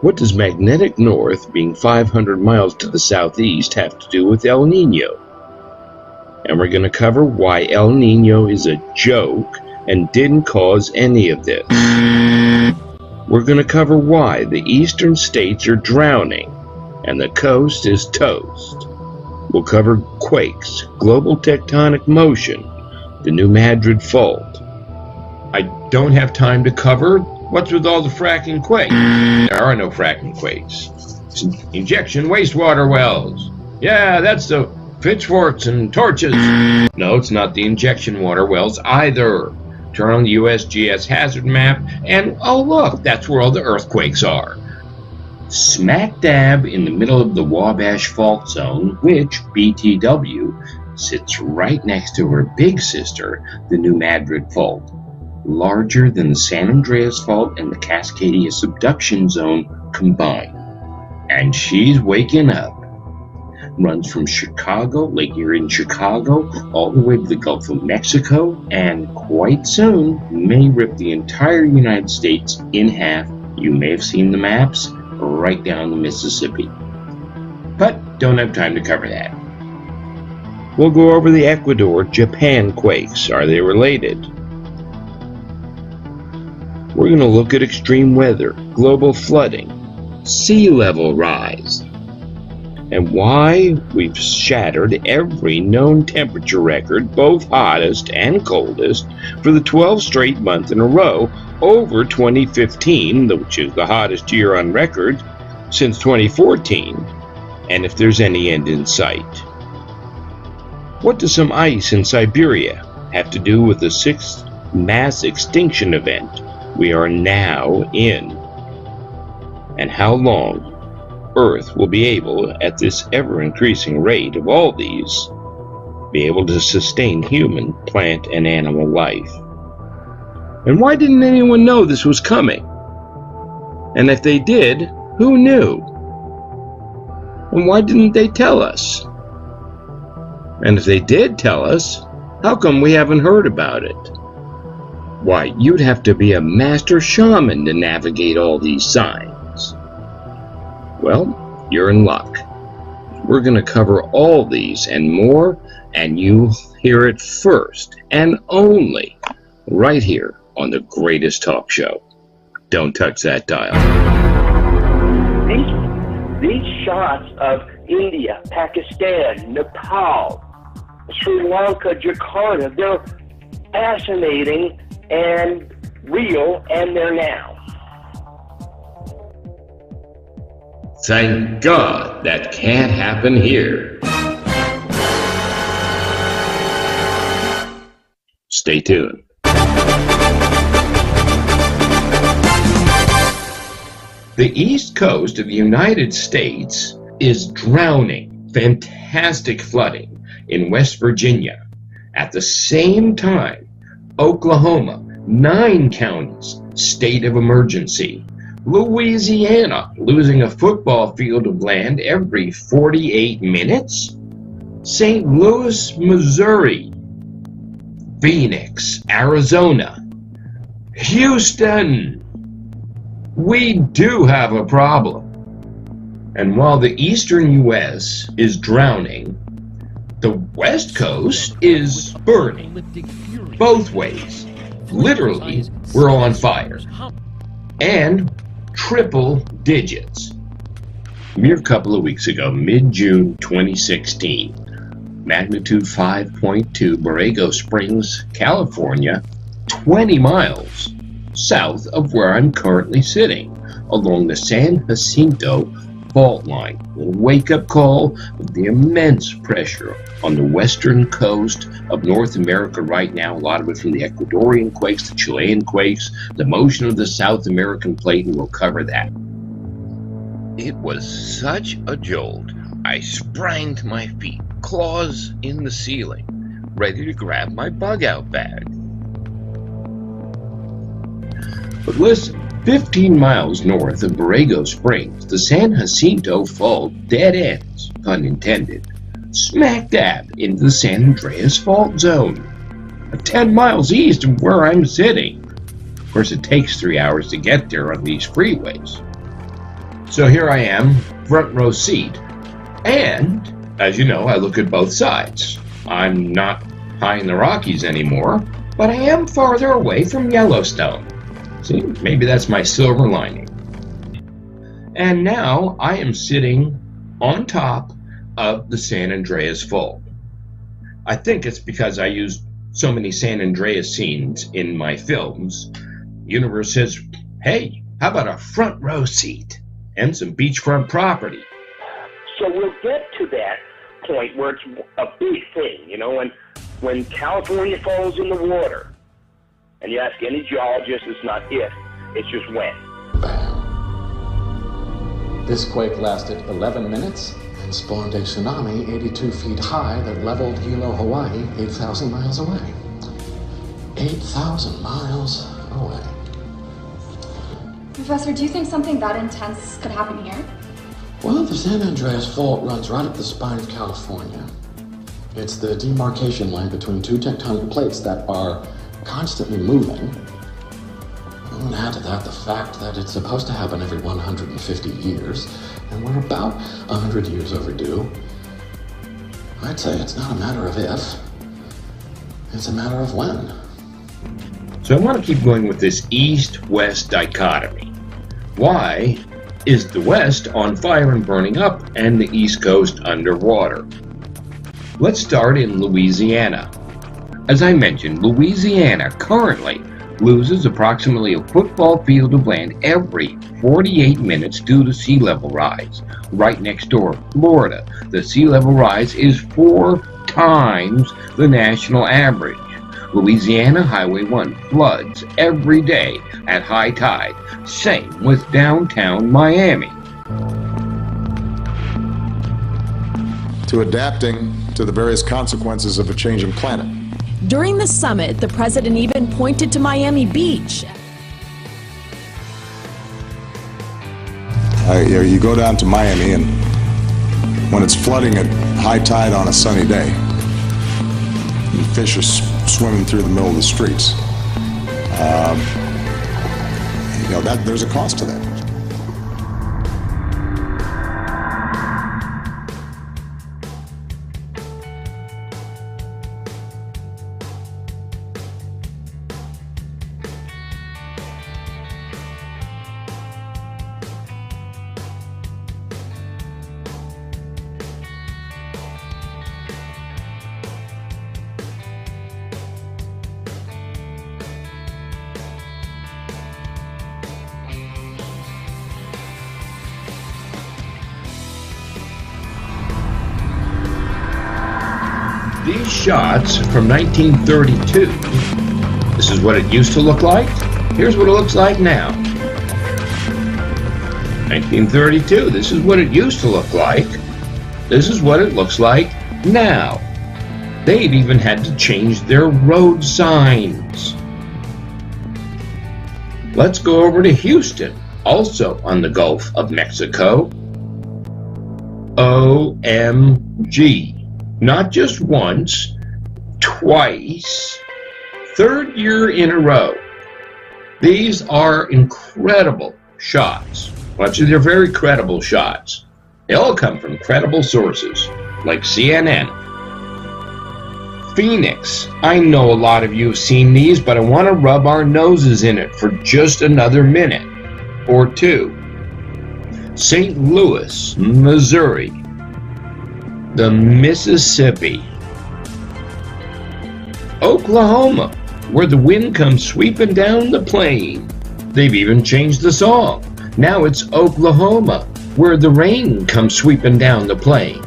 What does magnetic north, being 500 miles to the southeast, have to do with El Nino? And we're going to cover why El Nino is a joke and didn't cause any of this. We're going to cover why the eastern states are drowning and the coast is toast. We'll cover quakes, global tectonic motion, the New Madrid Fault. I don't have time to cover what's with all the fracking quakes. There are no fracking quakes. It's injection wastewater wells. Yeah, that's the pitchforks and torches. No, it's not the injection water wells either. Turn on the USGS hazard map, and oh look, that's where all the earthquakes are. Smack dab in the middle of the Wabash Fault Zone, which, BTW, sits right next to her big sister, the New Madrid Fault, larger than the San Andreas Fault and the Cascadia Subduction Zone combined. And she's waking up. Runs from Chicago, Lake Erie in Chicago, all the way to the Gulf of Mexico, and quite soon may rip the entire United States in half. You may have seen the maps, right down the Mississippi. But don't have time to cover that. We'll go over the Ecuador-Japan quakes. Are they related? We're going to look at extreme weather, global flooding, sea level rise, and why we've shattered every known temperature record, both hottest and coldest, for the 12th straight month in a row over 2015, which is the hottest year on record since 2014, and if there's any end in sight. What does some ice in Siberia have to do with the 6th mass extinction event we are now in? And how long Earth will be able, at this ever-increasing rate of all these, be able to sustain human, plant, and animal life? And why didn't anyone know this was coming? And if they did, who knew? And why didn't they tell us? And if they did tell us, how come we haven't heard about it? Why, you'd have to be a master shaman to navigate all these signs. Well, you're in luck. We're going to cover all these and more, and you'll hear it first and only right here on the greatest talk show. Don't touch that dial. These shots of India, Pakistan, Nepal, Sri Lanka, Jakarta, they're fascinating and real, and they're now. Thank God that can't happen here. Stay tuned. The East Coast of the United States is drowning. Fantastic flooding in West Virginia. At the same time, Oklahoma, 9 counties, state of emergency. Louisiana, losing a football field of land every 48 minutes. St. Louis, Missouri. Phoenix, Arizona. Houston. We do have a problem. And while the eastern U.S. is drowning, the West Coast is burning. Both ways. Literally, we're on fire. And triple digits. A mere couple of weeks ago, mid-June 2016, magnitude 5.2, Borrego Springs, California, 20 miles south of where I'm currently sitting, along the San Jacinto fault line. A wake-up call of the immense pressure on the western coast of North America right now, a lot of it from the Ecuadorian quakes, the Chilean quakes, the motion of the South American plate, and we'll cover that. It was such a jolt, I sprang to my feet, claws in the ceiling, ready to grab my bug-out bag. But listen, 15 miles north of Borrego Springs, the San Jacinto Fault dead ends, pun intended, smack dab into the San Andreas Fault Zone, 10 miles east of where I'm sitting. Of course, it takes 3 hours to get there on these freeways. So here I am, front row seat. And, as you know, I look at both sides. I'm not high in the Rockies anymore, but I am farther away from Yellowstone. See, maybe that's my silver lining. And now I am sitting on top of the San Andreas Fault. I think it's because I used so many San Andreas scenes in my films. Universe says, hey, how about a front row seat and some beachfront property? So we'll get to that point where it's a big thing, you know, when California falls in the water, and you ask any geologist, it's not if, it's just when. This quake lasted 11 minutes and spawned a tsunami 82 feet high that leveled Hilo, Hawaii, 8,000 miles away. 8,000 miles away. Professor, do you think something that intense could happen here? Well, the San Andreas Fault runs right up the spine of California. It's the demarcation line between two tectonic plates that are constantly moving. And add to that the fact that it's supposed to happen every 150 years, and we're about 100 years overdue. I'd say it's not a matter of if, it's a matter of when. So I want to keep going with this east-west dichotomy. Why is the West on fire and burning up and the East Coast underwater? Let's start in Louisiana. As I mentioned, Louisiana currently loses approximately a football field of land every 48 minutes due to sea level rise. Right next door, Florida, the sea level rise is 4 times the national average. Louisiana Highway 1 floods every day at high tide. Same with downtown Miami. To adapting to the various consequences of a changing planet. During the summit, the president even pointed to Miami Beach. You go down to Miami, and when it's flooding at high tide on a sunny day, fish are swimming through the middle of the streets. There's a cost to that. These shots from 1932, this is what it used to look like. Here's what it looks like now. 1932, this is what it used to look like. This is what it looks like now. They've even had to change their road signs. Let's go over to Houston, also on the Gulf of Mexico. OMG. Not just once, twice, third year in a row. These are incredible shots. Watch, they're very credible shots. They all come from credible sources, like CNN. Phoenix. I know a lot of you have seen these, but I want to rub our noses in it for just another minute or two. St. Louis, Missouri. The Mississippi. Oklahoma, where the wind comes sweeping down the plain. They've even changed the song. Now it's Oklahoma, where the rain comes sweeping down the plain.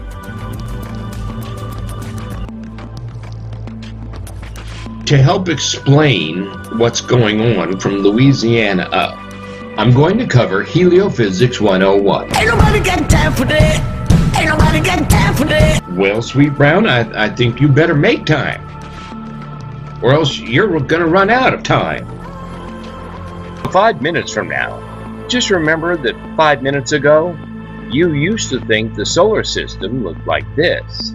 To help explain what's going on from Louisiana up, I'm going to cover Heliophysics 101. Ain't nobody got time for that! Ain't nobody got time for that! Well, Sweet Brown, I think you better make time, or else you're gonna run out of time. 5 minutes from now, just remember that 5 minutes ago, you used to think the solar system looked like this.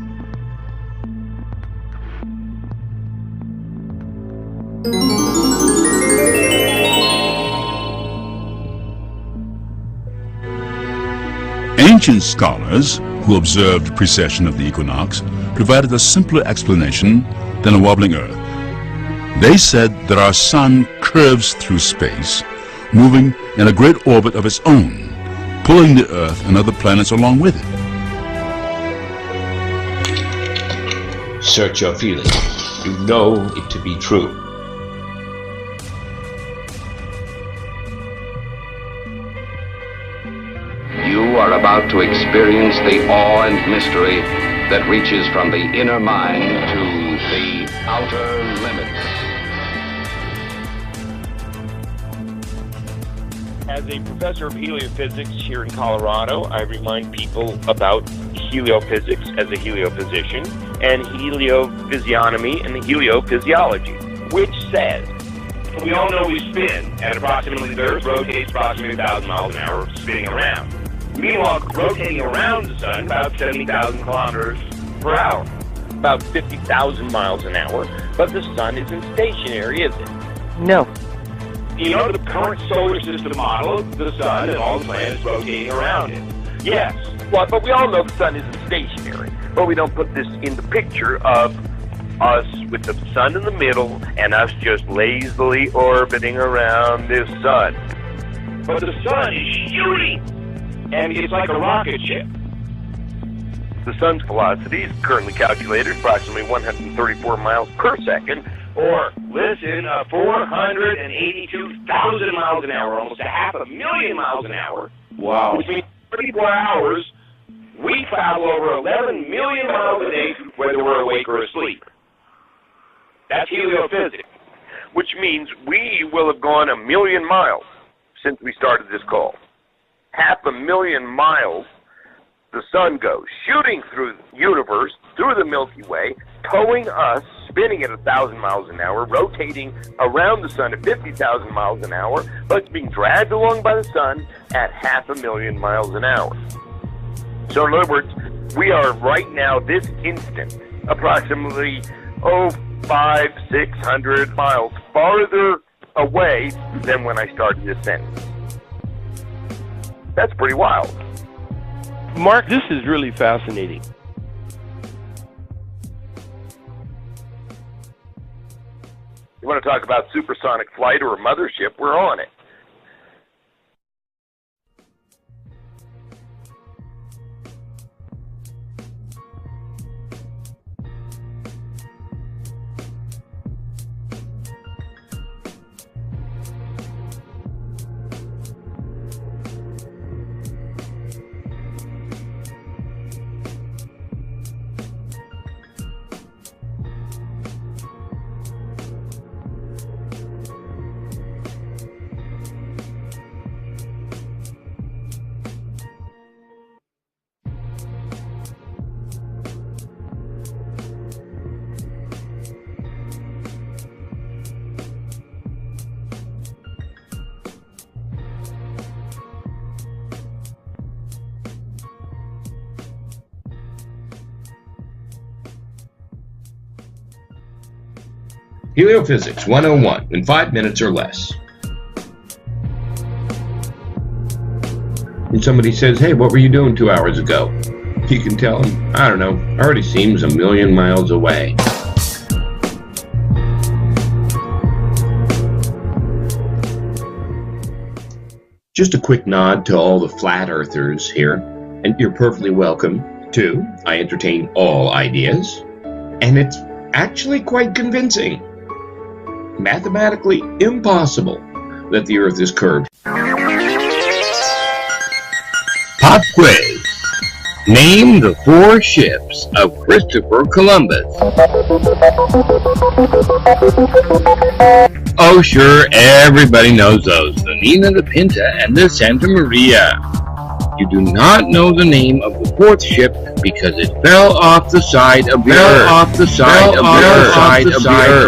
Ancient scholars who observed precession of the equinox provided a simpler explanation than a wobbling Earth. They said that our sun curves through space, moving in a great orbit of its own, pulling the Earth and other planets along with it. Search your feelings. You know it to be true. You are about to experience the awe and mystery that reaches from the inner mind to the outer limits. As a professor of heliophysics here in Colorado, I remind people about heliophysics as a heliophysician and heliophysiognomy and heliophysiology, which says, we all know we spin at approximately, the Earth rotates approximately 1,000 miles an hour spinning around. Meanwhile, rotating around the sun about 70,000 kilometers per hour, about 50,000 miles an hour, but the sun isn't stationary, is it? No. You know the current solar system model, the sun and all the planets rotating around it. Yes, well, but we all know the sun isn't stationary, but we don't put this in the picture of us with the sun in the middle and us just lazily orbiting around this sun. But the sun is shooting, and it's like a rocket ship. The sun's velocity is currently calculated approximately 134 miles per second, or, listen, 482,000 miles an hour, almost 500,000 miles an hour. Wow. Which means 34 hours, we travel over 11 million miles a day, whether we're awake or asleep. That's heliophysics, which means we will have gone 1 million miles since we started this call. 500,000 miles the sun goes, shooting through the universe, through the Milky Way, towing us, spinning at 1,000 miles an hour, rotating around the sun at 50,000 miles an hour, but it's being dragged along by the sun at 500,000 miles an hour. So in other words, we are right now, this instant, approximately, 500-600 miles farther away than when I started this sentence. That's pretty wild. Mark, this is really fascinating. You want to talk about supersonic flight or a mothership, we're on it. Heliophysics 101 in 5 minutes or less. When somebody says, hey, what were you doing 2 hours ago? You can tell them, I don't know, already seems 1 million miles away. Just a quick nod to all the flat earthers here, and you're perfectly welcome too. I entertain all ideas, and it's actually quite convincing. Mathematically impossible that the Earth is curved. Pop quiz. Name the 4 ships of Christopher Columbus. Oh sure, everybody knows those. The Nina, the Pinta, and the Santa Maria. You do not know the name of the 4th ship because it fell off the side of the Earth. Off the side of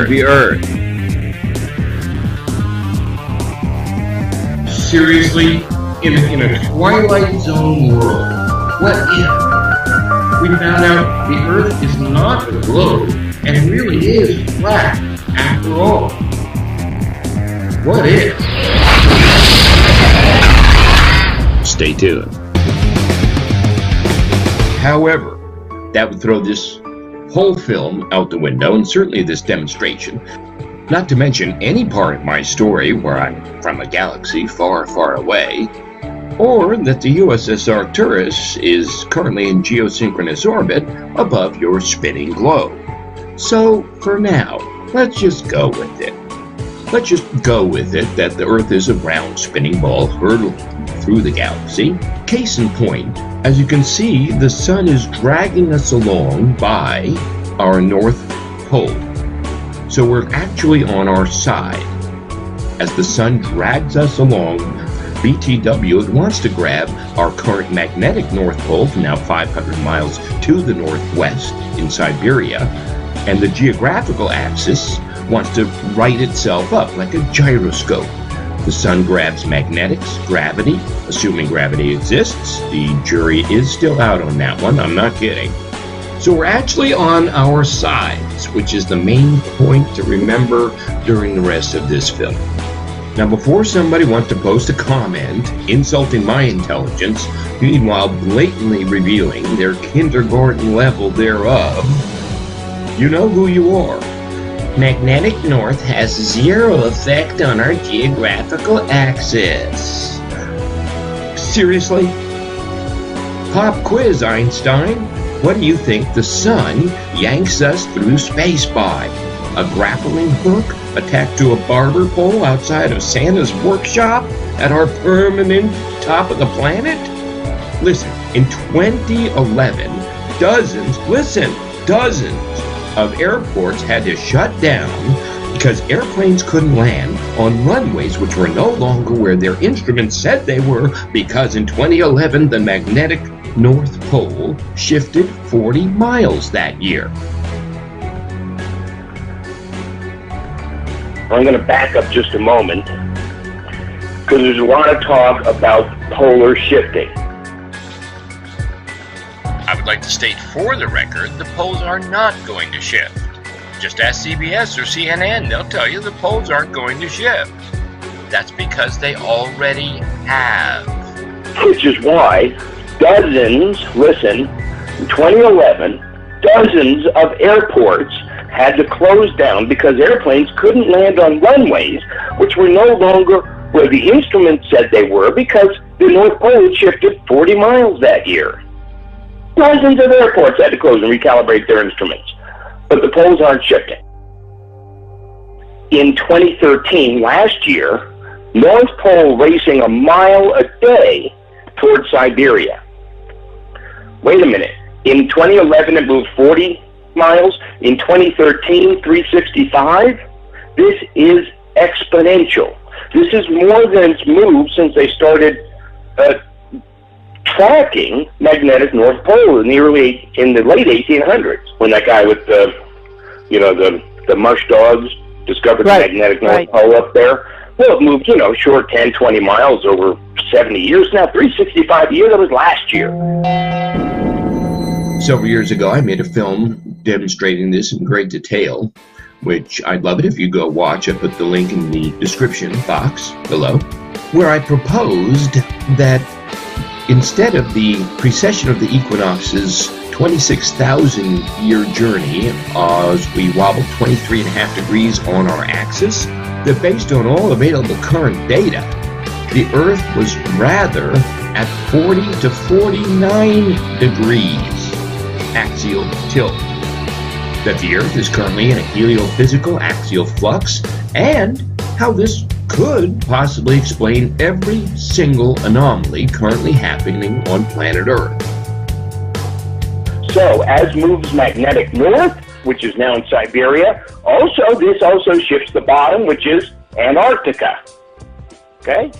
the Earth. Seriously, in a Twilight Zone world, what if we found out the Earth is not a globe and really is flat after all? What if? Stay tuned. However, that would throw this whole film out the window, and certainly this demonstration. Not to mention any part of my story where I'm from a galaxy far, far away, or that the USS Arcturus is currently in geosynchronous orbit above your spinning globe. So, for now, let's just go with it. Let's just go with it that the Earth is a round spinning ball hurtling through the galaxy. Case in point, as you can see, the sun is dragging us along by our North Pole. So we're actually on our side. As the sun drags us along, BTW wants to grab our current magnetic North Pole, now 500 miles to the northwest in Siberia, and the geographical axis wants to right itself up like a gyroscope. The sun grabs magnetics, gravity, assuming gravity exists. The jury is still out on that one, I'm not kidding. So we're actually on our sides, which is the main point to remember during the rest of this film. Now, before somebody wants to post a comment insulting my intelligence, meanwhile blatantly revealing their kindergarten level thereof, you know who you are. Magnetic north has zero effect on our geographical axis. Seriously? Pop quiz, Einstein. What do you think the sun yanks us through space by? A grappling hook attached to a barber pole outside of Santa's workshop at our permanent top of the planet? Listen, in 2011, dozens of airports had to shut down because airplanes couldn't land on runways which were no longer where their instruments said they were, because in 2011 the magnetic North Pole shifted 40 miles that year. I'm going to back up just a moment because there's a lot of talk about polar shifting. I would like to state for the record, the poles are not going to shift. Just ask CBS or CNN, they'll tell you the poles aren't going to shift. That's because they already have. Which is why dozens, listen, in 2011, dozens of airports had to close down because airplanes couldn't land on runways which were no longer where the instruments said they were, because the North Pole shifted 40 miles that year. Dozens of airports had to close and recalibrate their instruments, but the poles aren't shifting. In 2013, last year, North Pole racing a mile a day towards Siberia. Wait a minute. In 2011, it moved 40 miles. In 2013, 365. This is exponential. This is more than it's moved since they started tracking magnetic North Pole in the late 1800s, when that guy with the mush dogs discovered the magnetic North Pole up there. Well, it moved, short 10, 20 miles over 70 years now. 365 years, that was last year. Several years ago, I made a film demonstrating this in great detail, which I'd love it if you go watch. I put the link in the description box below, where I proposed that instead of the precession of the equinox's 26,000-year journey as we wobble 23.5 degrees on our axis, that based on all available current data, the Earth was rather at 40 to 49 degrees axial tilt. That the Earth is currently in a heliophysical axial flux, and how this could possibly explain every single anomaly currently happening on planet Earth. So, as moves magnetic north, which is now in Siberia, this also shifts the bottom, which is Antarctica. Okay?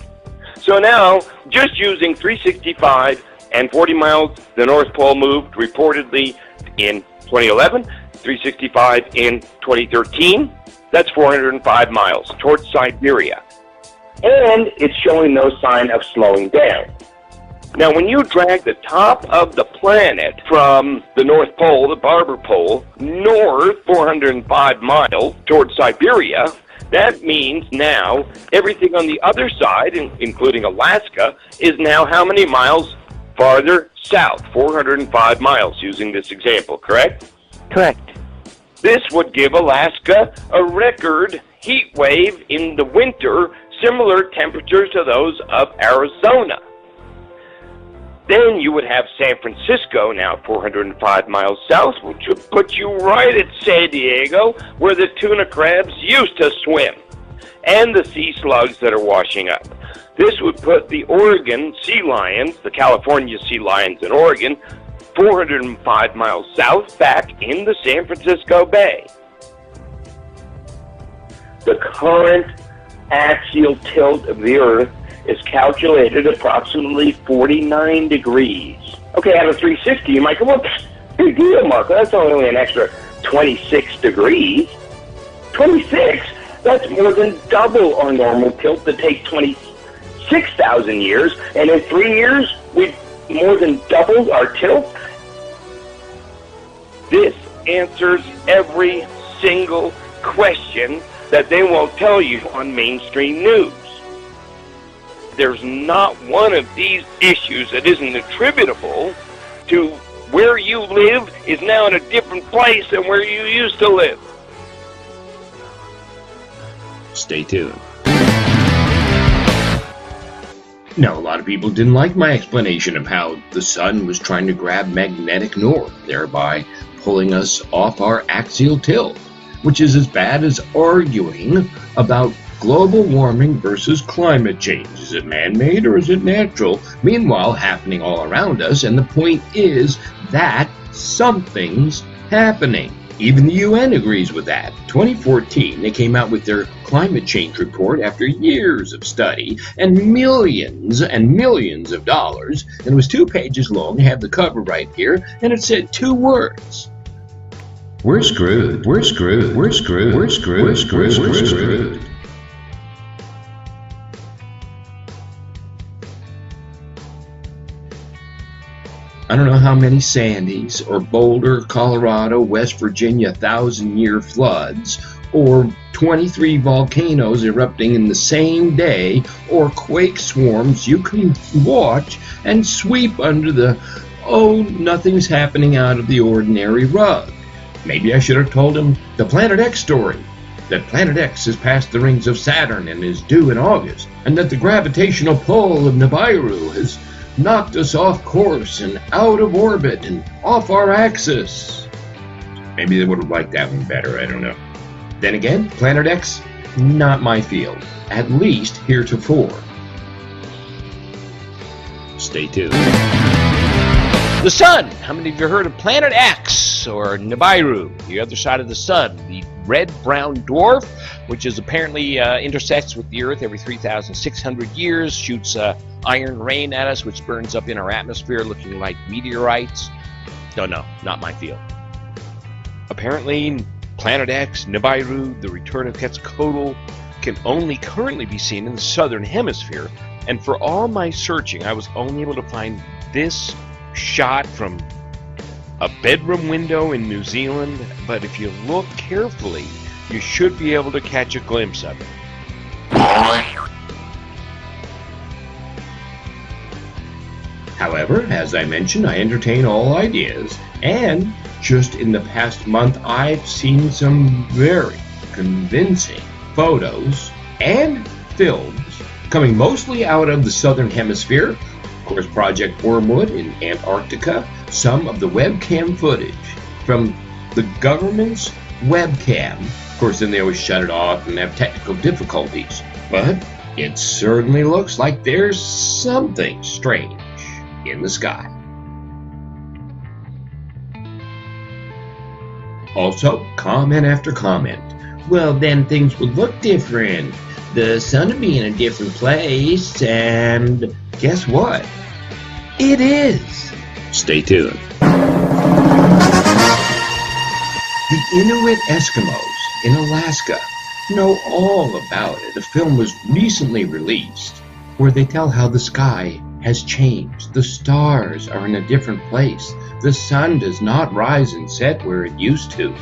So now, just using 365 and 40 miles, the North Pole moved reportedly in 2011, 365 in 2013. That's 405 miles towards Siberia. And it's showing no sign of slowing down. Now, when you drag the top of the planet from the North Pole, the Barber Pole, north 405 miles towards Siberia, that means now everything on the other side, including Alaska, is now how many miles farther south, 405 miles, using this example, correct? Correct. This would give Alaska a record heat wave in the winter, similar temperatures to those of Arizona. Then you would have San Francisco, now 405 miles south, which would put you right at San Diego, where the tuna crabs used to swim, and the sea slugs that are washing up. This would put the Oregon sea lions, the California sea lions in Oregon, 405 miles south, back in the San Francisco Bay. The current axial tilt of the Earth is calculated approximately 49 degrees. Okay, out of 360, you might go, well, big deal, Marco. That's only an extra 26 degrees. 26? That's more than double our normal tilt that takes 26,000 years. And in 3 years, we've more than doubled our tilt. This answers every single question that they won't tell you on mainstream news. There's not one of these issues that isn't attributable to where you live is now in a different place than where you used to live. Stay tuned. Now, a lot of people didn't like my explanation of how the sun was trying to grab magnetic north, thereby pulling us off our axial tilt, which is as bad as arguing about global warming versus climate change. Is it man-made or is it natural? Meanwhile, happening all around us, and the point is that something's happening. Even the UN agrees with that. 2014, they came out with their climate change report after years of study and millions of dollars, and it was 2 pages long. I have the cover right here, and it said 2 words. We're screwed. We're screwed. We're screwed. We're screwed. We're screwed. We're screwed. I don't know how many Sandys, or Boulder, Colorado, West Virginia 1,000-year floods, or 23 volcanoes erupting in the same day, or quake swarms you can watch and sweep under the, oh, nothing's happening out of the ordinary rug. Maybe I should have told him the Planet X story, that Planet X has passed the rings of Saturn and is due in August, and that the gravitational pull of Nibiru has knocked us off course and out of orbit and off our axis. Maybe they would have liked that one better, I don't know. Then again, Planet X, not my field, at least heretofore. Stay tuned. The sun! How many of you heard of Planet X, or Nibiru, the other side of the sun, the red-brown dwarf, which is apparently intersects with the Earth every 3,600 years, shoots iron rain at us, which burns up in our atmosphere looking like meteorites. No, not my field. Apparently, Planet X, Nibiru, the return of Quetzalcoatl, can only currently be seen in the southern hemisphere, and for all my searching, I was only able to find this shot from a bedroom window in New Zealand, but if you look carefully, you should be able to catch a glimpse of it. However, as I mentioned, I entertain all ideas, and just in the past month, I've seen some very convincing photos and films coming mostly out of the southern hemisphere. Of course, Project Wormwood in Antarctica, some of the webcam footage from the government's webcam. Of course, then they always shut it off and have technical difficulties. But it certainly looks like there's something strange in the sky. Also, comment after comment. Well, then things would look different. The sun would be in a different place, and guess what? It is. Stay tuned. The Inuit Eskimos in Alaska know all about it. A film was recently released where they tell how the sky has changed. The stars are in a different place. The sun does not rise and set where it used to.